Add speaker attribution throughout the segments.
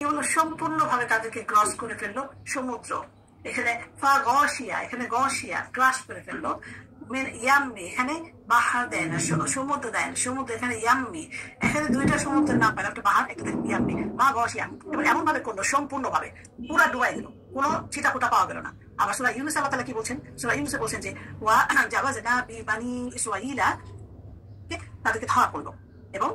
Speaker 1: হলো সম্পূর্ণভাবে তাদেরকে ক্রস করে ফেললো সমুদ্র। এখানে ফা গসিয়া, এখানে গসিয়া ক্রস করে ফেললো। ইয়াম্মি এখানে বাহার দেয় না, সমুদ্র দেয় না, সমুদ্র এখানে ইয়াম্মি। এখানে দুইটা সমুদ্রের নাম পেলাম, একটা বাহার একটা ইয়াম্মি, মা গসিয়া। এবার এমন ভাবে করলো সম্পূর্ণভাবে পুরা ডুবাই দিল, কোনো ছিটা ফোটা পাওয়া গেল না। আবার সূরা ইউনূস আল্লাহ তাআলা কি বলছেন? সূরা ইউনূসে বলছেন যে ওয়া জাওয়াজনা বিবানি ইসরাঈলা, তাদেরকে ধরা করলো। এবং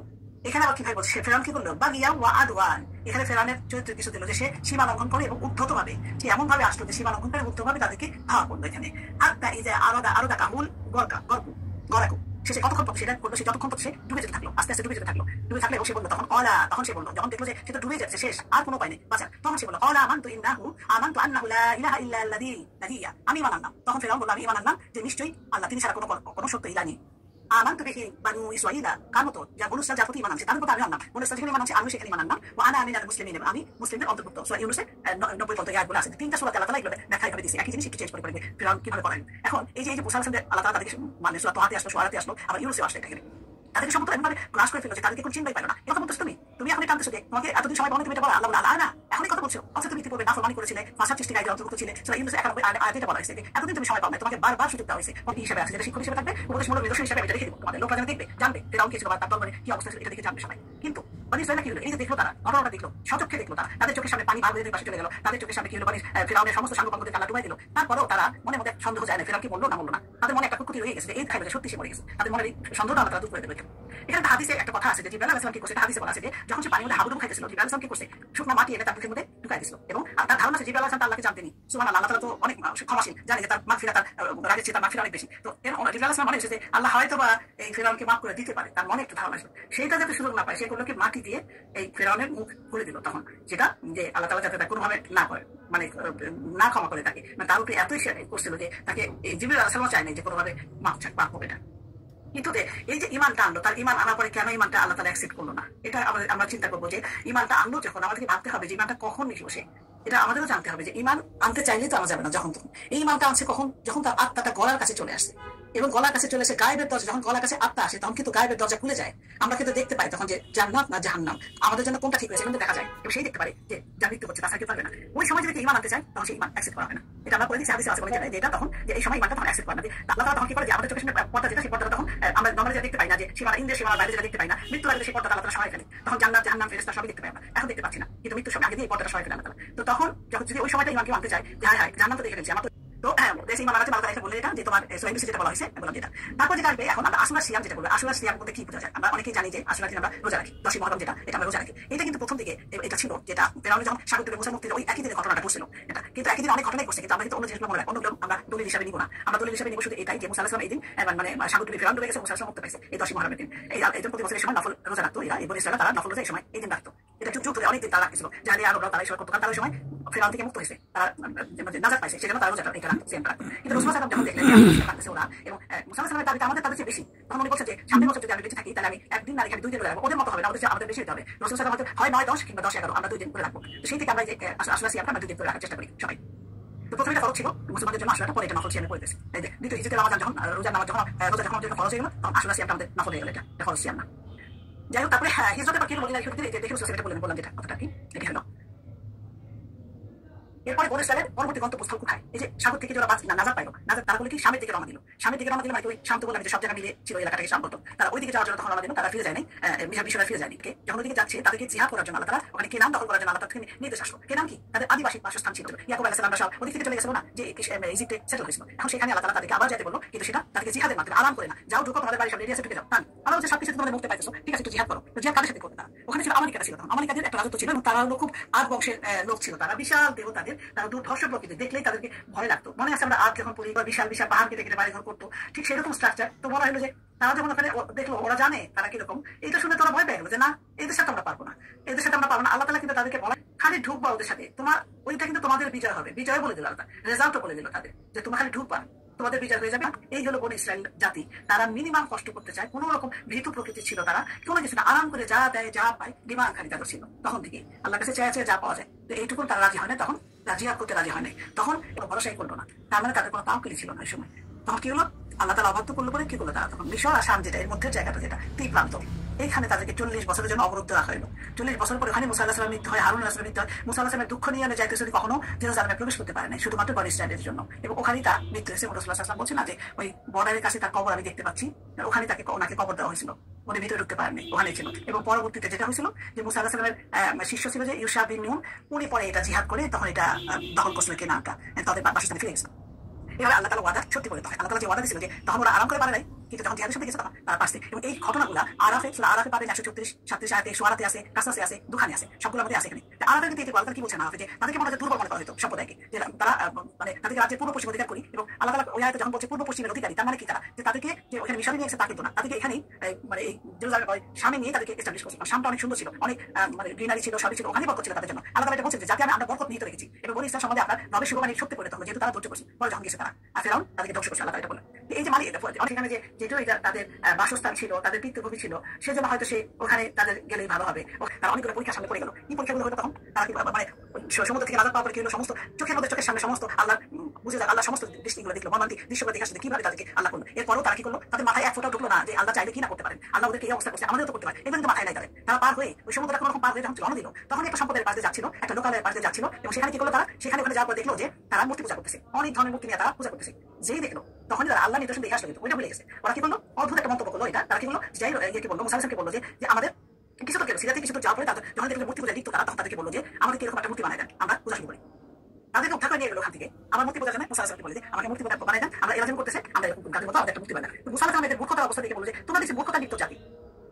Speaker 1: এখানে আবার কিভাবে বলছে, ফেরাউন কি করলো? বাগিয়া ওয়া আদওয়ান। এখানে ফেরাউনের চরিত্র কিছু দিল যে সে সীমা লঙ্ঘন করে এবং উদ্ধত ভাবে, সে এমন ভাবে আসলো যে সীমা লঙ্ঘন করে উদ্ধত ভাবে তাদেরকে ধরা করলো। এখানে আত্মা এই যে আলাদা কাহুল গরাকু, সে কতক্ষণ পর সেটা করলো, সে যতক্ষণ পর সে ডুবে যেতে থাকলো, আস্তে আস্তে ডুবে যেতে থাকলো। ডুবে থাকলে সে বললো তখন তখন সে বললো, যখন দেখলো যে সে তো ডুবে যাচ্ছে, শেষ, আর কোনো উপায় নেই বাঁচার, তখন সে বললো আমানতু আন্নাহু লা ইলাহা ইল্লাল্লাযী নাবিয়্যা, আমি ঈমান আনলাম। তখন ফেরাউন বলল আমি ঈমান আনলাম যে নিশ্চয়ই আল্লাহ, তিনি ছাড়া কোনো সত্য ইলাহ নেই। আমানতু বিহি বানু ইসরাঈলা, কার মতো? যা বনু ইসরাঈল যার প্রতি ঈমান আনছে তাদের প্রতি আমি আনলাম। বনু ইসরাঈল যেখানে ঈমান আনছে আমিও সেখানে ঈমান আনলাম। ওয়া আনা মিনাল মুসলিমিন, আমি মুসলিমদের অন্তর্ভুক্ত। সূরা ইউনূসের 90 পর্যন্ত আয়াতগুলো আছে। তিনটা সূরাতে আল্লাহ তাআলা এগুলো ব্যাখ্যা করে দিয়েছে, একই জিনিস একটু চেঞ্জ করে ফেরাউন কিভাবে করেন। এখন এই যে মুসা আলাইহিস সালাম আল্লাহ তাআলা তাদেরকে মানে সূরা তাহাতে আসলো, শুআরাতে আসলো, আবার ইউনূসে আসলো, এখানে তাদেরকে সম্পূর্ণ এমনভাবে ক্রাশ করে ফেললো যে তাদেরকে কোন চিন্তাই পাইলো না। এরকম বলছো তুমি এখন টানতেছো যে তোমাকে এতদিন সময় বলো তুমি এটা বলো আল্লাহ বলে আল্লাহ না, এখনই কথা বলছো। অথচ তুমি ইতিপূর্বে নাফরমানি করেছিলে, ফাসাদ সৃষ্টিকারীদের অন্তর্ভুক্ত ছিলে। সূরা ইউনূস 91 আয়াতে বলা হয়েছে যে এতদিন তুমি সময় পাও না, তোমাকে বারবার সুযোগ দেওয়া হয়েছে। কবি হিসেবে আছে, যেটা শিক্ষক হিসেবে থাকবে, উপদেশমূলক নিদর্শন হিসেবে এটা রেখে দিব তোমাদের, লোকরা যেন দেখবে, জানবে ফেরাউন কি ছিল বা তার দলবলে কি অবস্থা ছিল, এটা দেখে জানবে সবাই। কিন্তু বনি ইসরাঈল কি হলো? এই যে দেখলো তারা, ঘটনাটা দেখলো, সচক্ষে দেখলো তারা, তাদের চোখের সামনে পানি বার হয়ে পাশে চলে গেল, তাদের চোখের সামনে কি হলো? ফেরাউনের সমস্ত সাঙ্গপাঙ্গদের আল্লাহ ডুবাই দিল। তারপরেও তারা মনে মধ্যে সন্দেহ যায় না ফেরাউন কি বললো না বললো না, তাদের মনে একটা কুকুতি রয়ে গেছে যে এই দেখাবে সত্যি সে মরে গেছে, তাদের মনে সন্দেহটা আল্লাহ তারা দূর করে দেবে। এখানে হাদিসে একটা কথা আছে যে জিবরাইল আলাইহিস সালাম কি করছে, হাদিসে বলা আছে যে যখন সে পানির মধ্যে হাবুডুবু খাইতেছিল, জিবরাইল আলাইহিস সালাম কি করছে? শুকনো মাটি এনে তার মুখের মধ্যে ঢুকাই দিছিল। এবং তার ধারণা আছে জিবরাইল আলাইহিস সালাম আল্লাহকে জানতেনি। সুবহানাল্লাহ, আল্লাহ তাআলা তো অনেক ক্ষমাশীল, জানে যে তার মাগফিরাত, তার রাগের চেয়ে তার মাগফিরাত অনেক বেশি। তো জিবরাইল আলাইহিস সালাম মনে হয়েছে যে আল্লাহ হয়তো বা এই ফেরাউনকে মাফ করে দিতে পারে, তার মনে একটু ধারণা ছিল। সেইটা যাতে সুযোগ না পায়, সে করলো কি মাটি দিয়ে এই ফেরাউনের মুখ খুলে দিল। তখন যেটা যে আল্লাহ তাআলা যাতে তাকে কোনোভাবে না করে, মানে না ক্ষমা করে তাকে, মানে তার উপরে এতই সে করছিল যে তাকে জিবরাইল আলাইহিস সালাম চায় নাই যে কোনোভাবে মাফ হবে না। কিন্তু এই যে ইমানটা আনলো, তার ইমান আনার পরে কেন ইমানটা আল্লাহ তাআলা অ্যাকসেপ্ট করলো না? এটা আমরা চিন্তা করবো যে ইমানটা আনলো যখন, আমাদেরকে ভাবতে হবে যে ইমানটা কখন নিল সে। এটা আমাদেরও জানতে হবে যে ইমান আনতে চাইলে তো আনা যাবে না যখন তখন। এই ইমানটা আনছে কখন? যখন তার আত্মাটা গলার কাছে চলে আসছে। এবং গলার কাছে চলে এসে গায়েবের দরজা, যখন গলার কাছে আত্মা আসে তখন কিন্তু গায়েবের দরজা খুলে যায়। আমরা কিন্তু দেখতে পাই তখন যে জান্নাত না জাহান্নাম, আমাদের জন্য কোনটা ঠিক হয়েছে কিন্তু দেখা যায়, এবং সেই দেখতে পারে যে যা মৃত্যু হচ্ছে তা থাকতে পারবে না। ওই সময় যদি ইমান আনতে চায় তখন সেই ইমান অ্যাকসেপ্ট করা হবে না। এটা আমরা করে দিচ্ছি, হাদিসে আছে বলে যে এটা তখন যে এই সময় ইমানটা তখন অ্যাকসেপ্ট করে না। আল্লাহ তাআলা তখন কি করে যে আমাদের চোখের সামনে পর্দা যেটা, সেই পর্দাটা তখন আমরা নরমালি যেটা দেখতে পাই না, যে সীমানা ইন্দ্রিয় সীমানার বাইরে যেটা দেখতে পাই না, মৃত্যু আগে সেই পর্দাটা আল্লাহ তাআলা সরাই ফেলে। তখন জান্নাত জাহান্নাম ফেরেশতা সবই দেখতে পাই আমরা, এখন দেখতে পাচ্ছি না, কিন্তু মৃত্যুর সময় আগে দিয়ে এই পর্দাটা সরাই ফেলে আল্লাহ তাআলা। তো তখন যখন যদি ওই সময়টা ইমানকে মানতে চায় যে হ্যাঁ জান্নাত তো দেখে ফেলছি আমার, তো দেশে ইমান আনাতে মালকা বলে এটা যে তোমার সোয়াইবিসি যেটা বলা হয়েছে বললাম যেটা। তারপর যেটা আসবে, এখন আমরা আশুরা সিয়াম যেটা বলবো, আশুরা সিয়াম বলতে কি বোঝা যায়? আমরা অনেকেই জানি যে আশুরা দিন আমরা রোজা রাখি, 10ই মুহররম যেটা, এটা আমরা রোজা রাখি। এটা কিন্তু প্রথম দিকে এটা ছিল যেটা ফেরাউন যখন সাগর থেকে মুসা মুক্তির ওই একই দিনে ঘটনাটা ঘটছিল এটা, কিন্তু একই দিনে অনেক ঘটনাই ঘটছে, কিন্তু আমরা কিন্তু অন্য জিনিসগুলো মনে রাখি, অন্যগুলো আমরা দলিল হিসাবে নিব না। আমরা দলিল হিসাবে নিব শুধু এটাই যে মুসা আলাইহিস সালাম এই দিন মানে সাগর থেকে ফেরাউন ডুবে গেছে, মুসা আলাইহিস সালাম মুক্তি পাইছে এই 10ই মুহররমের দিন। এই প্রতি বছর এই সময় নফল রোজা রাখতো এরা, এই বনি ইসরাঈল তারা নফল রোজা এই সময় এই দিন রাখতো। এটা যুগ ধরে অনেক দিন তারা রাখছিল, জানি আরবরা তারা এই সময় করতো, কারণ তারা ওই সময় ফেরাউন থেকে মুক্ত হয়েছে, তারা নাজাত পাইছে, সেজন্য তারা রোজাটা এটা রাখতো, সেম রাখতো। কিন্তু রাসূল সাল্লাল্লাহু আলাইহি ওয়াসাল্লাম যখন দেখলেন ওরা এবং মুসা আলাইহিস সালামের দাবিটা আমাদের বেশি, তখন উনি বলছেন যে সামনের বছর যদি আমি বেঁচে থাকি তাহলে আমি একদিন না রেখে 2 দিন করে রাখবো। ওদের মতো হবে না, আমাদের বেশি হতে হবে। রাসূল সাল্লাল্লাহু আলাইহি ওয়াসাল্লাম হয় 9, 10 কিংবা 10, 11 আমরা 2 দিন করে রাখবো। তো সেই থেকে আমরা যে আশুরা সিয়ামটা আমরা 2 দিন করে রাখার চেষ্টা করি সবাই। তো প্রথমে এটা ফরজ ছিল মুসলমানদের জন্য, আশুরাটা পরে এটা নফল সিয়ামে পড়ে গেছে। এই যে দ্বিতীয় হিজরতের রমাদান যখন রোজার নামাজ যখন রোজা যখন আমাদের ফরজ হয়ে গেল, তখন আশুরা সিয়ামটা আমাদের নফল হয়ে গেল, এটা ফরজ সিয়াম না। যাই হোক, তারপরে হিজরতের পর কি মদিনায় হিজরত দিলে দেখে সেটা বললাম যেটা কথাটা কি এটি হলো। এরপরে বনি ইসরাঈলের পরবর্তী গন্তব্যস্থল কোথায়? এই যে সাগর থেকে যারা নাজাত পাইলো, নাজাত তারা বলে কি শামের দিকে রওনা দিল। শামের দিকে রওনা দিলে মানে ওই শাম তো বললাম যে সব জায়গা মিলে ছিল, এলাকাটাকে শাম বলতো। তারা ওই দিকে যাওয়ার জন্য তখন রওনা দিল, তারা ফিরে যায় নাই, মিশরে ফিরে যায়নি। যখন ওইদিকে যাচ্ছে তাদেরকে জিহাদ করার জন্য আল্লাহ তাআলা ওখানে কেনান দখল করার জন্য আল্লাহ তাআলা নির্দেশ আসলো। কেনান কি? তাদের আদিবাসী বাসস্থান ছিল। ইয়াকুব আলাইহিস সালাম সব ওদিক থেকে চলে গেছিল না, যে ইজিপ্টে সেটেল হয়েছিল। এখন সেখানে আল্লাহ তাআলা তাদেরকে আবার যেতে বললো, কিন্তু সেটা তাদেরকে জিহাদের মাধ্যমে, আরাম করে না, যাও ঢুকো তোমাদের বাড়ির সামনে রেডিয়াসে ঢুকে যাও। আল্লাহ বলছে সবকিছু তোমাদের মুক্তি পাইতেছো, ঠিক আছে একটু জিহাদ করো। তো জিহাদ কাদের সাথে করতে? তারা ওখানে ছিল আমালিকারা ছিল, তখন আমালিকাদের একটা রাজত্ব ছিল এবং তারা হলো খুব আদ বংশের লোক ছিল, তারা বিশাল দেবতাদের, তারা দুর্ধর্ষ প্রকৃতি, দেখলেই তাদেরকে ভয় লাগতো। মনে আছে আমরা আজ যখন পড়ি বিশাল বিশাল পাহাড় কেটে কেটে বাড়ি ঘর করতো, ঠিক সেরকম স্ট্রাকচার। তো মনে হলো যে তারা যখন ওখানে দেখলো, ওরা জানে তারা কিরকম, এটা শুনে তারা ভয় পেয়ে গেলো যে না, এদের সাথে আমরা পারবো না, এদের সাথে আমরা পারবো না। আল্লাহ তাআলা কিন্তু তাদেরকে বলে খালি ঢুকবা ওদের সাথে, তোমার ওইটা কিন্তু তোমাদের বিজয় হবে। বিজয় বলে দিল আল্লাহ, রেজাল্টও বলে দিল তাদের যে তোমরা খালি ঢুকবা, তোমাদের বিজয় হয়ে যাবে। এই হলো বনি ইসরাঈল জাতি, তারা মিনিমাম কষ্ট করতে চায়, কোন রকম ভীতু প্রকৃতি ছিল, তারা কোনো কিছু না, আরাম করে যা দেয় যা পায় ডিমান্ড খালি তাদের ছিল। তখন থেকে আল্লাহ কাছে চেয়ে চেয়ে যা পাওয়া যায়, তো এইটুকু তারা রাজি হয় না, তখন জিহাদ করতে রাজি হয় নাই, তখন কোনো ভরসাই করলো না। তার মানে তাদের কোনো তাওয়াক্কুল ছিল না ওই সময়। তখন কি হলো? আল্লাহ তাআলা অবাধ্য করলো বলে কি করলো তারা? তখন মিশর আর শাম যেটা এর মধ্যে জায়গাটা, যেটা তীর প্রান্ত, এইখানে তাদেরকে 40 বছরের জন্য অবরুদ্ধ রাখা হলো। 40 বছর পরে ওখানে মুসা আলাইহিস সালামের মৃত্যু হয়, হারুন আলাইহিস সালামের মৃত্যু হয়। মুসা আলাইহিস সালামের দুঃখ নিয়ে যাইতেছিল কখনো জেরুজালেমে প্রবেশ করতে পারে নাই, শুধুমাত্র বনি ইসরায়েলের জন্য। এবং ওখানেই তার মৃত্যু হয়েছে। রাসূলুল্লাহ সাল্লাল্লাহু আলাইহি ওয়াসাল্লাম বলছেন না যে ওই বর্ডারের কাছে তার কবর আমি দেখতে পাচ্ছি, ওখানে ওনাকে কবর দেওয়া হয়েছিল, উনি ভিতরে ঢুকতে পারেননি, ওখানেই ছিল। এবং পরবর্তীতে যেটা হয়েছিল যে মুসা আলাইহিস সালামের শিষ্য ছিল যে ইউশা বিন নুন, উনি পরে এটা জিহাদ করে তখন এটা দখল করছিল কেনানটা, তাদের বাসস্থানে ফিরে গেছিল। এবার আল্লাহ তাআলা ওয়াদা সত্যি করে দেয়। আল্লাহ তাআলা যে ওয়াদা দিয়েছিল যে তখন ওরা আরাম করে পারে নাই, কিন্তু যখন জিহাদের সাথে গেছে তখন তারা পারছে। এবং এই ঘটনাগুলো আরাফে পাবেন 136-37 আয়াতে, সুরাতে আছে, কাসাসে আছে, দুখানে আছে, সবগুলোর মধ্যে আছে এখানে। আরাফের কিন্তু এই আল্লাহ কি বলছেন আরাফে যে তাদেরকে মনে হয় দুর্বল মনে করা হতো সম্প্রদায়কে, যে তারা মানে তাদেরকে রাজ্যের পূর্ব পশ্চিম অধিকার করি। এবং আল্লাহ তাআলা ওই আয়াতে যখন বলছে পূর্ব পশ্চিমের অধিকারী, তার মানে কি তারা যে তাদেরকে যে ওখানে মিশরে নিয়ে গেছে তা কিন্তু না, তাদেরকে এখানেই মানে এই জেরুজালেম সামনে নিয়ে তাদেরকে এস্টাবলিশ করছে। শামটা অনেক সুন্দর ছিল, অনেক মানে গ্রিনারি ছিল, সবই ছিল, ওখানেই বরকত ছিল তাদের জন্য। আল্লাহ তাআলা এটা বলছেন যে যাতে আমরা বরকত নিহিত রেখেছি এবং বনি ইসরাইল সম্বন্ধে আপনার রবের শুভবাণী সত্যি করে তখন যেহেতু তারা ধৈর্য করছে। পরে যখন গেছে তারা ফেরাউন তাদেরকে ধ্বংস করছে, আল্লাহ তাআলা এটা বললেন। এই যে মালিক অনেকখানে যেহেতু এটা তাদের বাসস্থান ছিল, তাদের পিতৃভূমি ছিল, সেজন্য হয়তো সে ওখানে তাদের গেলেই ভালো হবে। তারা অনেকগুলো পরীক্ষার সামনে পড়ে গেল। এই পরীক্ষাগুলো হলো তখন তারা কি মানে সমুদ্র থেকে আলাদা পাওয়ার পরে কি হলো, সমস্ত চোখের সামনে সমস্ত আল্লাহ বুঝে যাক, আল্লাহ সমস্ত দৃষ্টিগুলো দেখলো, মর্মান্তিক দৃশ্যগুলো দেখে আসলে কিভাবে তাদেরকে আল্লাহ করলো। এরপরও তারা কি করলো, তাদের মাথায় এক ফোঁটাও ঢুকলো না যে আল্লাহ চাইলে কি না করতে পারেন, আল্লাহ ওদেরকে এই অবস্থা করছে, আমাদের তো করতে পারে, এগুলো কিন্তু মাথায় নাই তাদের। তারা পার হয়ে ওই সমুদ্রটা কোনো রকম পার হয়ে যখন রওনা দিল, তখন একটা সম্পদের পাশে যাচ্ছিল, একটা লোকালয়ের পাশে যাচ্ছিল। এবং সেখানে কি করলো তারা, সেখানে ওখানে যাওয়ার পর দেখলো যে তারা মূর্তি পূজা করতেছে, অনেক ধরনের মূর্তি নিয়ে তারা পূজা করতেছে। যেই দেখলো তখন তারা আল্লাহ নিদর্শন দেখে আসলো, কিন্তু ওইটা ভুলে গেছে। ওরা কি করলো, অদ্ভুত একটা মন্তব্য করলো। এটা তারা কি করলো, যাই কি বললো, মুসা আলাইহিস সালামকে বললো যে আমাদের কিছু তো কেন সিরাতে কিছু তো যাওয়ার পরে যখন দেখলো মূর্তি পূজা লিপ্ত তারা, তখন তাদেরকে বললো যে আমাদেরকে এরকম একটা মূর্তি বানায় দেন, আমরা পূজা শুরু করি। তাদেরকে উদ্ধার করে নিয়ে গেলো ওখান থেকে। আমার মূর্তি পূজা জানে, মুসা আলাইহিস সালামকে বলে যে আমাকে মূর্তি বানায় দেন, আমরা এরাজম করতেছে, আমরা এরকম কাজের মতো আমাদের একটা মূর্তি বানায়। মুসা আলাইহিস সালাম এদের মূর্খতার অবস্থা দেখে বললো যে তোমরা দেখছি মূর্খতা লিপ্ত জাতি,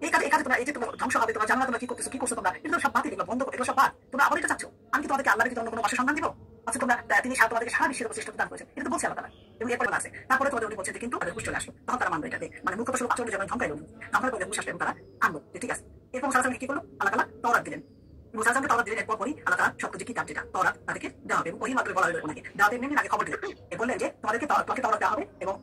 Speaker 1: এই কাজে তোমরা, এই যে তোমরা ধ্বংস হবে, তোমরা জানো না তোমরা কি করছো তোমরা, এগুলো সব বাতিল, এগুলো বন্ধ করো, এগুলো সব বাদ। তোমরা আবার এটা চাচ্ছ, আমি কি তোমাদেরকে আল্লাহর কি অন্য কোনো বাসের সন্ধান দিব? আচ্ছা তোমরা তিনি তোমাদেরকে সারা বিশ্বের শ্রেষ্ঠ দান করেছেন, এটা তো বলছে আল্লাহ তাআলা। এবং এরপরে আছে তারপরে তোমাদের উনি বলছেন যে কিন্তু তাদের হুঁশ চলে আসলো, তখন তারা মানবে এটাতে, মানে মূর্খতা শুরু আচরণের জন্য ধমকাইল, ধমকার পরে হুঁশ আসলো এবং তারা আনলো যে ঠিক আছে। এরপর মুসা আলাইহিস সালাম কি করলো, আল্লাহ তাআলা তাওরাত দিলেন। মুসা আলাইহিস সালামকে তাওরাত দিলেন, এরপরই আল্লাহ তাআলা সবকিছু কিতাব যেটা তাওরাত তাদেরকে দেওয়া হবে। এবং ওই মাত্র বলা হলো ওনাকে দেওয়া হবে, আগে খবর দিলেন, বললেন যে তোমাদেরকে তাওরাত দেওয়া হবে। এবং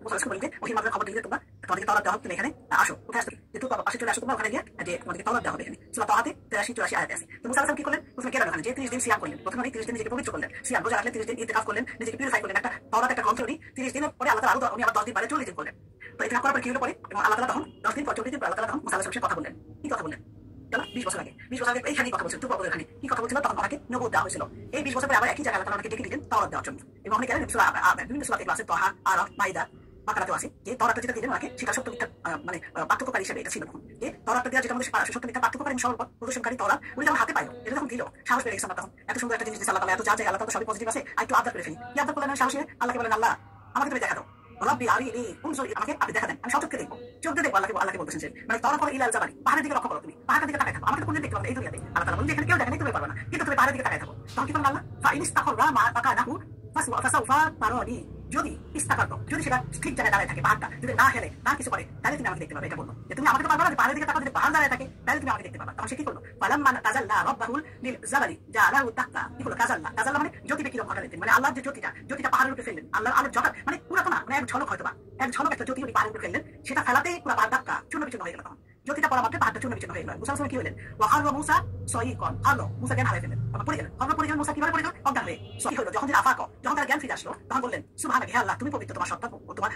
Speaker 1: মুসা আলাইহিস সালাম বললেন ওই মাত্র খবর দিলে তোমরা, তোমাদেরকে তাওরাত দেওয়া হবে, তুমি এখানে আসো, কোথায় আসো, যে তোমরা পাশে চলে আসো, তোমরা ওখানে গিয়ে যে তোমাদেরকে তাওরাত দেওয়া হবে। এখানে সূরা তাহাতে 83-84 আয়াত আছে। তো মুসা আলাইহিস সালাম কি করলেন, প্রথমে গেলেন ওখানে, যে 30 দিন সিয়াম করলেন, প্রথমে 30 দিন নিজেকে পবিত্র করলেন, সিয়াম রোজা রাখলেন, 30 দিন ইতিকাফ করলেন, নিজেকে পিউরিফাই করলেন, একটা তাওরাত একটা গ্রন্থ উনি 30 দিনের পরে আল্লাহ তাআলা উনি আবার 10 দিন পরে 40 দিন করলেন। তো এটা করার পর কি হলো পরে, এবং আল্লাহ তাআলা তখন 10 দিন পর 40 দিন পর আল্লাহ তাআলা তখন মুসা আলাইহিস সালামের কথা বললেন। কি কথা বললেন, 20 বছর আগে, 20 বছর আগে এইখানেই কথা বলছেন, তুরপার এখানে কি কথা বলছিল, তখন ওনাকে নবুয়ত দেওয়া হয়েছিল। এই 20 বছর পরে আবার একই জায়গায় আল্লাহ তাআলা ওনাকে ডেকে দিলেন তাওরাত দেওয়ার জন্য। এবং অনেক বিভিন্ন সূরা থেকে আছে, তহা, আরাফ, মাইদা, বাকারাতেও আছে, যে তাওরাতটা যেটা দিলেন ওনাকে সেটা সত্য মিথ্যা মানে পার্থক্যকারী হিসেবে এটা ছিল। যে তাওরাতটা দেওয়া যেটা আমাদের সত্য মিথ্যা পার্থক্যকারী সর্ব প্রদর্শনকারী তাওরাত, উনি যখন হাতে পাইল, এটা যখন দিল, সাহস পেয়ে গেছে। আমরা তখন এত সুন্দর একটা জিনিস দিচ্ছে আল্লাহ তাআলা, এত যা যায় আল্লাহ তাআলা সবই পজিটিভ আছে, আর একটু আবদার করে ফেলি। কি আবদার করলেন, সাহসে আল্লাহকে বলেন আল্লাহ আমাকে তুমি দেখা দাও, রব্বি আরিনি উনজুর, আমাকে আপনি দেখা দেন, আমি সব চোখে দেখবো, চোখ দিয়ে দেখবো। আল্লাহকে বলতেছেন যে মানে তাওরাত করে ইলাল জাবালি, পাহাড়ের দিকে লক্ষ্য করো, তুমি পাহাড়ের দিকে তাকায় থাকো, আমাকে তো কোনদিন দেখতে পাবে এই দুনিয়াতে। আল্লাহ তাআলা বলেন এখানে কেউ দেখে নাই, তুমি পারবে না, কিন্তু তুমি পাহাড়ের দিকে তাকায় থাকো। তখন কি করবেন আল্লাহ, ফাইনিস্তাখরা মা তাকানাহু ফাসাউফা তারানি, যদি ইস্তাকার, যদি সেটা ঠিক জায়গায় দাঁড়ায় থাকে, পাহাড়টা যদি না হেলে, না কিছু করে, তাহলে তুমি আমাকে দেখতে পাবে। এটা বললো যে তুমি আমাকে তো পারবে না, পাহাড়ের দিকে তাকাও, যদি পাহাড় দাঁড়ায় থাকে তাহলে তুমি আমাকে দেখতে পাবে। তখন সে কি করলো, ফালাম্মা তাজাল্লা রাব্বাহুল লিল জাবালি জাআলাহু দাক্কা, কি হলো তাজাল্লা মানে জ্যোতিটা কিরকম ঘটালেন, মানে আল্লাহর যে জ্যোতিটা পাহাড়ের উপরে ফেললেন, আল্লাহর আলোর জগৎ মানে পুরো তো না, মানে এক ঝলক হয়তো বা এক ঝলক একটা জ্যোতি উনি পাহাড়ের উপরে ফেললেন, সেটা ফেলাতেই পুরো পাহাড় দাক্কা চূর্ণ বিচূর্ণ হয়ে গেল। তখন জ্যোতিটা পড়া মাত্র পাহাড়টা চূর্ণ বিচূর্ণ হয়ে গেল। মুসা আলাইহিস সালাম কি হলেন, ওয়াখাররা মুসা সয়ীকন, মুসা জ্ঞান হারিয়ে ফেললেন, তখন পড়ে গেলেন। পড়ে গেলেন মুসা, কিভাবে পড়ে গেল, অজ্ঞান হয়ে। সহি হলো যখন যখন তার জ্ঞান ফিরে আসলো, তখন বললেন সুবহানাকা, হে আল্লাহ তুমি পবিত্র, তোমার সত্তা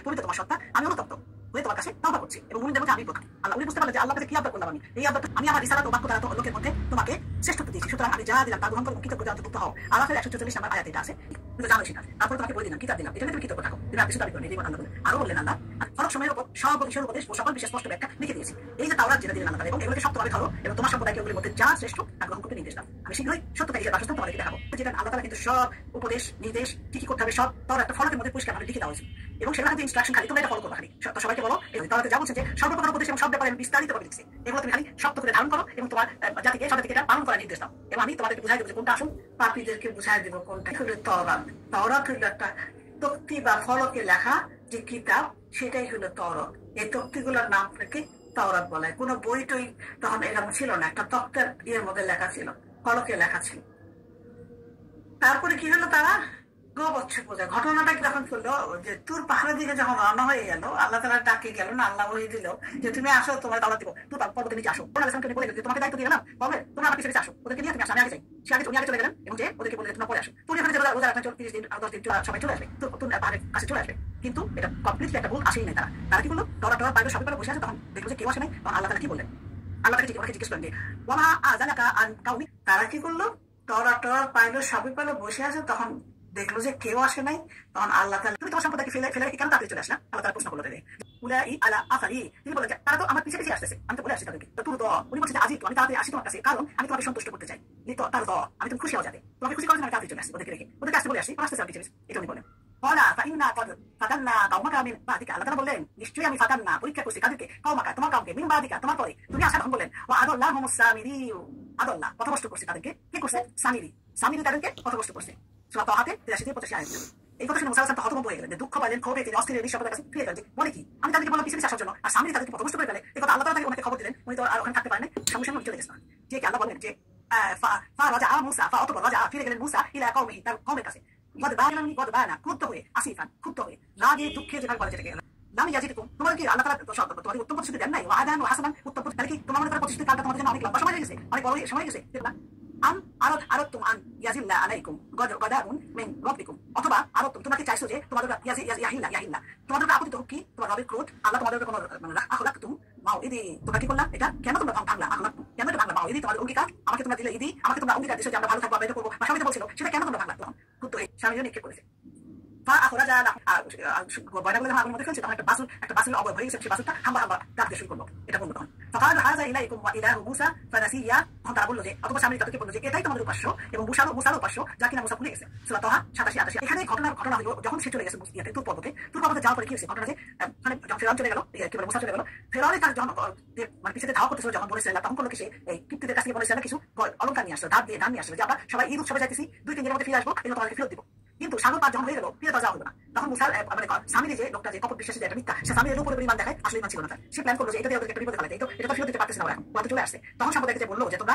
Speaker 1: পবিত্র, তোমার সত্তা, আমি অনুতপ্ত হয়ে তোমার কাছে তওবা করছি। এবং উনি দেখো আমি প্রথম আল্লাহ, উনি বুঝতে পারলেন যে আল্লাহ কাছে কি আবদার করলাম, এই আবদার আমি আমার রিসালাত ও বাক্য দ্বারা লোকের মধ্যে তোমাকে শ্রেষ্ঠত্ব দিয়েছি, সুতরাং আমি যা দিলাম তা গ্রহণ করো, কৃতজ্ঞ অন্তর্ভুক্ত হও। আরাফের 144 নম্বর আয়াত এটা আছে, তুমি জানো সেটা। তারপর তোমাকে বলে দিলাম কিতাব দিলাম, এটা তুমি কৃতজ্ঞ থাকো, তুমি আপনি দাবি করেন, এই কথা আল্লাহ বলেন। আরো বললেন আল্লাহ ফরক সময়ের উপর সব বিষয়ের উপদেশ ও সকল বিশেষ স্পষ্ট ব্যাখ্যা লিখে দিয়েছি। এই যে তাওরাত যেটা দিলেন আল্লাহ, এবং এগুলোকে শক্তভাবে ধরো এবং তোমার সম্প্রদায়কে ওগুলোর মধ্যে যা শ্রেষ্ঠ তা গ্রহণ করতে নির্দেশ দাও। আমি শীঘ্রই সত্যকারীদের বাসস্থান তোমাদেরকে দেখাবো। যেটা আল্লাহ তাআলা কিন্তু সব উপদেশ নির্দেশ কি কি করতে হবে সব তাওরাত একটা ফলকের মধ্যে পরিষ্কার ভাবে লিখে দেওয়া হয়েছে। এবং সেটা কিন্তু ইনস্ট্রাকশন, খালি তোমরা এটা ফলো করো, খালি সবাইকে বলো। এই তাওরাতে যা বলছে যে সর্বপ্রকার উপদেশ এবং সব ব্যাপারে আমি বিস্তারিতভাবে লিখছি, এগুলো তুমি খালি শক্ত করে ধারণ করো এবং তোমার জাতিকে সবাইকে এটা পালন করার নির্দেশ দাও। এবং আমি তোমাদেরকে বুঝাই দেবো যে কোনটা আসুন, পাপীদেরকে বুঝাই দেবো কোনটা হলো তাওরাত। তাওরাত হলো একটা তক্তি বা ফলকে লেখা যে কিতাব, সেটাই হলো তাওরাত। এই তক্তিগুলোর নাম থেকে তাওরাত বলা হয়। কোনো বই টই তখন এরকম ছিল না, একটা তক্তের ইয়ের মধ্যে লেখা ছিল, ফলকে লেখা ছিল। তারপরে কি হলো, তারা গোবৎস পূজা ঘটনাটা যখন করলো, যে তুর পাহাড়ের দিকে যখন রওনা হয়ে গেল, আল্লাহ তাআলা ডাকে গেল না, আল্লাহ ওই দিল যে তুমি আসো, তোমার তাওরাত দিব, তুর পর্বতের নিচে আসো। ওরা আলাইহিস বলে যে তোমাকে দায়িত্ব দিয়ে গেলাম, বলে তোমরা আমাকে ছেড়ে আসো, ওদেরকে নিয়ে তুমি আসো, আমি আগে যাই। সে আগে উনি আগে চলে গেলেন এবং যে ওদেরকে বলে তোমরা পরে আসো। তুমি এখানে রোজা রাখবেন 30 দিন 10 দিন সবাই চলে আসবে, তোর পাহাড়ের কাছে চলে আসবে, কিন্তু এটা কমপ্লিটলি একটা ভুল আসেই নাই। তারা কি করলো, টরা পাইলো সবাই পাইলো বসে আছে, তখন দেখলো যে কেউ আসে নাই, তখন আল্লাহ তাআলা কি বললেন, আল্লাহ তাকে জিজ্ঞেস করেন যে ওমা আযালাকা আন কাউমি, তারা কি করলো, টরা পাইলো সবাই পাইলো বসে আছে, তখন দেখলো যে কেউ আসে নাই, তখন আল্লাহ তাআলা তুমি তোমার সম্প্রদায়কে ফেলে ফেলে কেন তাড়াতাড়ি চলে আসলা, আল্লাহ তাআলা প্রশ্ন করলো তাদের উলাই আলা আসারি, তিনি বলেন তারা তো আমার পিছে পিছে আসতেছে, আমি তো বলে আসছি তাদেরকে, তো তুই তো উনি বলছে যে আজি তো আমি তাড়াতাড়ি আসি তোমার কাছে, কারণ আমি তোমাকে সন্তুষ্ট করতে চাই, তো তার তো আমি তুমি খুশি হও যাতে, তোমাকে খুশি করার জন্য আমি তাড়াতাড়ি চলে আসি, ওদেরকে রেখে ওদেরকে আসতে বলে আসি, আসতেছে আমি পিছে এটা উনি বলেন। আল্লাহ তাআলা বললেন নিশ্চয়ই আমি ফাতান্না পরীক্ষা করছি কাদেরকে, কাউমাকা তোমার কাউকে, মিন বাদিকা তোমার পরে তুমি আসা, তখন বললেন ওয়া আদাল্লাহুমুস সামিরি, আদাল্লাহ পথভ্রষ্ট করছে তাদেরকে, কে করছে, সামিরি তাদেরকে পথভ্রষ্ট করছে। সূরা তাহাতে 83-85 আয়াত। এই কথা শুনে মুসা আলাইহিস সালাম হতভম্ব হয়ে গেলেন, দুঃখ পাইলেন, ক্ষোভে তিনি অস্থির হয়ে নিঃশব্দের কাছে ফিরে গেলেন যে বলে কি, আমি তাদেরকে বললাম পিছে পিছে আসার জন্য, আর সামিরি তাদেরকে পথভ্রষ্ট করে ফেলে, এই কথা আল্লাহ তাআলা তাকে ওনাকে খবর দিলেন, উনি তো আর ওখানে থাকতে পারেন, সঙ্গে সঙ্গে চলে গেছেন। যে কি আল্লাহ বলেন যে ফিরে গেলেন মুসা ইলা কওমিহি, তার কওমের কাছে, গদবানা ক্রুদ্ধ হয়ে, আসিফান ক্ষুব্ধ হয়ে, রাগে দুঃখে যেভাবে বলে যেটাকে লাম ইয়াজিদকুম, তোমাদের কি আল্লাহ তাআলা তোমাদের উত্তম প্রতিশ্রুতি দেন নাই, ওয়াদান ওয়া হাসানান উত্তম প্রতিশ্রুতি, তাহলে কি তোমার মনে করা প্রতিশ্রুতি কালটা তোমাদের জন্য অনেক লম্বা সময় হয়ে গেছে, অনেক বড় সময় গেছে, দেখলা আম আরাদতুম আন ইয়াজিল্লা আলাইকুম গদাবুন মিন রাব্বিকুম, অথবা আরাদতুম তোমরা কি চাইছো যে তোমাদের ইয়াহিল্লা তোমাদের আপত্তি হোক কি তোমার রবের ক্রোধ, আল্লাহ তোমাদের কোনো আখলাকতুম মাউইদি, তোমরা কি করলা, এটা কেন তোমরা ভাঙলা, আখলাকতুম কেন এটা ভাঙলা, মাউইদি তোমাদের অঙ্গীকার, আমাকে তোমরা দিলে ইদি, আমাকে তোমরা অঙ্গীকার দিছো যে আমরা ভালো থাকবো, আমরা এটা করবো, বা সবাই বলছিল, সেটা কেন তোমরা ভাঙলা, তখন ক্রুদ্ধ হয়ে স্বামীও নিক্ষেপ করেছে। একটা বাসুল অবয় হয়ে গেছে, সেই বাসুলটা হাম্বা ডাকতে শুরু করলো, এটা বললো তখন ফাকাল হাযা ইলাইকুম ওয়া ইলাহু মূসা ফানাসিয়া, তখন তারা বললো যে অথবা স্বামী তাদেরকে বললো যে এটাই তোমাদের উপাস্য এবং মুসার উপাস্য, যা কিনা মুসা ভুলে গেছে। সূরা তাহা 87-88। এখানে ঘটনা হলো যখন সে চলে গেছে তুর পর্বতে যাওয়ার পরে কি হয়েছে, ঘটনা যে মানে ফেরাউন চলে গেল, কি বলে মুসা চলে গেল, ফেরাউনের তার যখন মানে পিছিয়ে ধাওয়া করতেছিল, যখন বলেছিল তখন করলো কি সে এই কিপ্তিদের কাছ থেকে বলেছিল কিছু অলঙ্কার নিয়ে আসলো, ধান নিয়ে আসলো, যে আমরা সবাই ঈদ উৎসবে যাইতেছি, 2-3 দিনের মধ্যে ফিরে আসবো, এগুলো তোমাকে ফেরত দিব। কিন্তু সাগর পার যখন হয়ে গেল, ফিরে যাওয়া হলো না, তখন মুসার মানে স্বামীর যে লোকটা যে কপট বিশ্বাসী যে একটা মিথ্যা, সে স্বামীর উপরে পরিমাণ দেখায়, আসলে ইমান ছিল না তার, সে প্ল্যান করলো যে এটা দিয়ে ওদেরকে একটা বিপদে ফেলাতে, এটা তো ফেরত দিতে পারতেছে না, এখন ওরা চলে আসছে, তখন সম্প্রদায়কে যে বললো যে তোমরা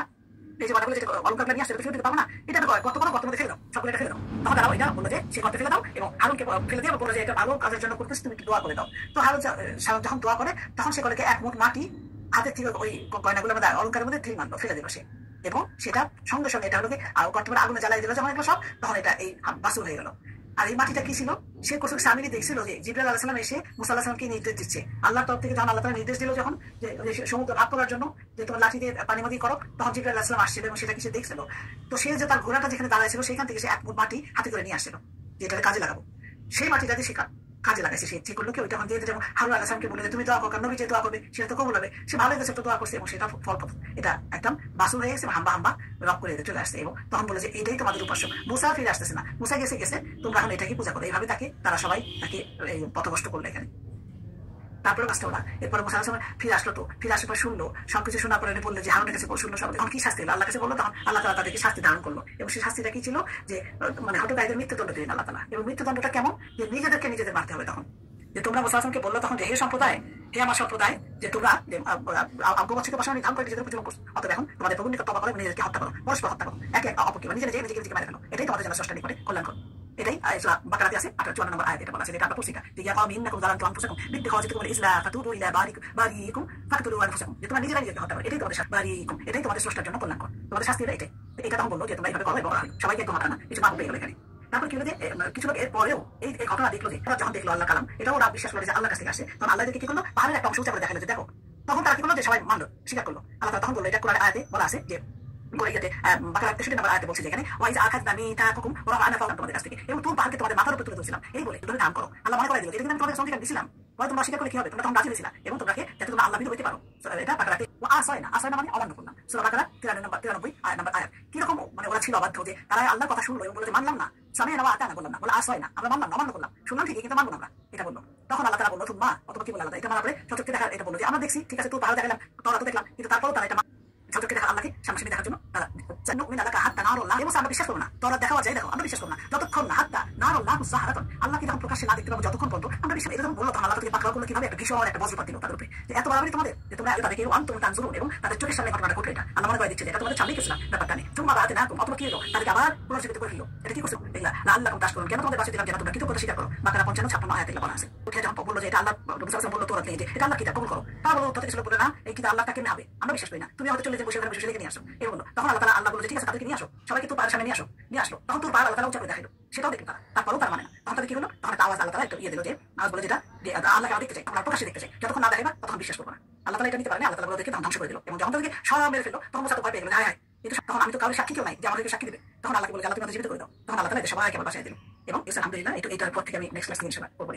Speaker 1: এই যে কথাগুলো যে অলঙ্কার নিয়ে আসছে ফেরত দিতে পারবো না, এটা গর্ত করো, গর্তের মধ্যে ফেলে দাও, সবগুলো এটা ফেলে দাও। তখন তারা এটা বললো যে সে গর্তে ফেলে দাও এবং হারুনকে ফেলে দিয়ে বললো যে এটা ভালো কাজের জন্য করতেছি, তুমি দোয়া করে দাও। তো হারুন যখন দোয়া করে, তখন সে কলেকে এক মুঠ মাটি হাতের থেকে ওই গয়নাগুলোর মধ্যে অলঙ্কারের মধ্যে ঢিল মারলো, ফেলে দিল সে, এবং সেটা সঙ্গে সঙ্গে এটা হলো গর্তের আগুনে জ্বালাই দিল যখন এগুলো সব, তখন এটা এই বাসুর হয়ে গেল। আর এই মাটিটা কি ছিল, সে কোথাও স্বামীরই দেখছিল যে জিবরাইল আলাইহিস সালাম এসে মুসা আলাইহিস সালামকে নির্দেশ দিচ্ছে, আল্লাহর তরফ থেকে যখন আল্লাহ তাআলা নির্দেশ দিল যখন যে সমুদ্র ভাগ করার জন্য যে তোমার লাঠি দিয়ে পানি মাটি করো, তখন জিবরাইল আলাইহিস সালাম আসছিল এবং সেটা কি সে দেখছিল। তো সে যে তার ঘোড়াটা যেখানে দাঁড়ায় ছিল সেখান থেকে সে এক মুঠ মাটি হাতে করে নিয়ে আসছিল, যেটা কাজে লাগাবো, সেই মাটিটা দিয়ে সে কাজে লাগাইছে। সে ঠিক করলো কি ওইটা দিয়ে যেমন হারুন আলাইহিস সালামকে বলে তুমি দোয়া করো, নবী যে দোয়া করবে সেটা তো কবুল হবে, সে ভালো হয়ে গেছে, একটা দোয়া করছে এবং সেটা ফল এটা একদম বাসুর হয়ে গেছে, হাম্বা রব করে চলে আসছে, এবং তখন বলে যে এটাই তোমাদের উপাস্য। মুসা ফিরে আসতেছে না, মুসা গেছে তোমরা এখন এটাকে পূজা করো, এইভাবে তারা সবাই তাকে পথভ্রষ্ট করলো এখানে। তারপরে কাজটা ওরা এরপরে মুসা আলাইহিস সালাম ফিরে আসলো, তো ফিরে আসার পর শুনলো, সবকিছু শোনার পরে বললো যে হারুনের কাছে শুনলো সব, এখন কি শাস্তি হলো, আল্লাহ কাছে বললো, তখন আল্লাহ তাআলা তাদেরকে শাস্তি দান করলো, এবং সেই শাস্তিটা কি ছিল যে মানে হঠকারীদের মৃত্যুদণ্ড দিলেন আল্লাহ তাআলা। এবং মৃত্যুদণ্ডটা কেমন, যে নিজেদের মারতে হবে। তখন যে তোমরা মুসা আলাইহিস সালামকে বললো তখন যে হে আমার সম্প্রদায়, যে তোমরা গোবচ্ছিত পাশাপাশি নিধান করে নিজেদের প্রচলন করছো, অতএব এখন তোমাদের প্রভুর নিকট তওবা করো, নিজেদেরকে হত্যা করো, পরস্পর হত্যা করো, একে অপরকে নিজেকে মেরে ফেলো, এটাই তোমাদের জন্য স্রষ্টার নিকটে কল্যাণ করো। এটাই বাকারাতে আছে 54 নম্বর আয়াতে এটা বলা আছে, এটা আমরা পড়ছি। ইয়া কাওমি ইন্নাকুম যালামতু আনফুসাকুম বিত্তিখাযিকুম আল-ইসলাম ফাতুবু ইলা বারিকুম ফাকতুলু আনফুসাকুম, যে তোমরা নিজেরাই নিজেকে হত্যা করো, এটাই তোমাদের বারিকুম, এটাই তোমাদের স্রষ্টার জন্য কল্যাণ করো, তোমাদের শাস্তি এটাই। এটা তখন বললো যে তোমরা এইভাবে করো, বলা হয় সবাইকে একদম হত্যা না, কিছু পাপ পেয়ে গেল এখানে। তারপর কি হলো যে কিছু লোক এর পরেও এই ঘটনা দেখলো, যে যখন দেখলো আল্লাহ কালাম, এটাও ওরা বিশ্বাস করে যে আল্লাহর কাছ থেকে আসে, তখন আল্লাহ কি করলো, পাহাড়ের একটা অংশ উঁচা করে দেখালো যে দেখো, তখন তারা কি করলো যে সবাই মানলো, স্বীকার করলো। আল্লাহ তখন বললো, এটা কোরআনের আয়াতে বলা আছে যে বাকারা 63 নম্বর আয়াতে বলছে যেখানে ওয়াইজ আখাযনা মিতাকুম ওয়া রাফা'না ফাওকাকুম তোমাদের কাছ থেকে, এবং তুমি পাহাড়কে তোমাদের মাথার উপর তুলে ধরেছিলাম, এই বলে ধরে নাম করো। আল্লাহ মনে করে দিল এটা কিন্তু আমি তোমাদের সঙ্গে দিয়েছিলাম, পরে তোমরা স্বীকার করলে কি হবে, তোমরা তখন রাজি হয়েছিলা এবং তোমরাকে যাতে তোমরা আল্লাহ বিরোধী হতে পারো। এটা বাকারাতে আসয় না মানে অমান্য করলাম, সূরা বাকারা 93 নম্বর আয়াত। কিরকম মানে ওরা ছিল অবাধ্য, যে তারা আল্লাহর কথা শুনলো এবং বললো যে মানলাম না, সামি'না ওয়া আতা'না বললাম না, বলে আসয় না আমরা মানলাম না, অমান্য করলাম, শুনলাম ঠিকই কিন্তু মানবো না আমরা, এটা বললো। তখন আল্লাহ তাআলা বললো তুম্মা, অথবা কি বলে আল্লাহ এটা মানার পরে সচক্ষে দেখা, এটা বললো যে আমরা দেখছি ঠিক আছে, তুই পাহাড় দেখালাম, তোরা তো দেখলাম, কিন্তু তারপরও তারা এটা সচক্ষে দেখা আল্লাহকে সামনাসামনি দেখার জন্য তারা আমরা বিশ্বাস করবো না, তোরা দেখাও যায় দেখো আমরা বিশ্বাস করবো না যতক্ষণ না হাত্তা নারুল্লাহ জাহারাতান, আল্লাহকে যখন প্রকাশ্যে না দেখতে পাবো যতক্ষণ পর্যন্ত আমরা বিশ্বাস। এটা যখন বললো তখন আল্লাহ তাকে পাকড়াও করলো কিভাবে, একটা ভীষণ একটা বজ্রপাত দিল তাদের উপরে, যে এত বাড়াবাড়ি তোমাদের, যে তোমরা তাদেরকে আনতুম তানজুরুন, এবং তাদের চোখের সামনে ঘটনাটা ঘটলো। এটা আল্লাহ মনে করে দিচ্ছে যে এটা তোমাদের সামনে গেছিলাম, ব্যাপারটা নেই তোমরা বাড়াতে না, অথবা কি হলো তাদেরকে আবার পুনর্জীবিত করে ফেললো। এটা কি করছো, এগুলা আল্লাহকে দাস করুন, কেন তোমাদের পাশে দিলাম যেন তোমরা কৃতজ্ঞতা স্বীকার করো। বাকারা 55-56 আয়াতে বলা আছে। উঠে যখন বললো যে এটা আল্লাহ বললো তোরা যে এটা আল্লাহ কিতাব কবুল করো, তা বলো তাদের কিছু বলে না এই কিতাব আল্লাহ তাকে হবে, আমরা বিশ্বাস করি না, তুমি হয়তো চলে যে বসে বসে লেগে নিয়ে আসো, এই বললো। তখন আল্লাহ বললো ঠিক আছে তাদেরকে নিয়ে আসো, সবাইকে তোর পায়ের সামনে নিয়ে আসলো। তখন তোর পাহাড় আল্লাহ উঁচা করে দেখালো, সেটাও দেখলো তারা, তারপরেও তারা মানে না। তখন তাদের কি হলো, তখন একটা আওয়াজ আল্লাহ তাআলা একটা ইয়ে দিল যে আওয়াজ বলে যেটা আল্লাহকে আমরা দেখতে চাই, তখন প্রকাশ্যে দেখতে চাই, যতক্ষণ না দেখাইবা তখন বিশ্বাস করবো না। আল্লাহ তাআলা এটা নিতে পারে না, আল্লাহ তাআলা ওদেরকে ধ্বংস করে দিল। এবং যখন তাদেরকে সব মেরে ফেললো তখন মুসা তো ভয় পেয়ে গেল, হায় হায় কিন্তু তখন আমি তো কারোর সাক্ষী কেউ নাই যে আমাদেরকে সাক্ষী দেবে। তখন আল্লাহকে বলে আল্লাহ তুমি জীবিত করে দাও। তখন আল্লাহ তাআলা এদের সবাইকে আবার বাঁচিয়ে দিল। এবং আলহামদুলিল্লাহ এটার পর থেকে আমি নেক্সট ক্লাস ইনশাআল্লাহ করবো।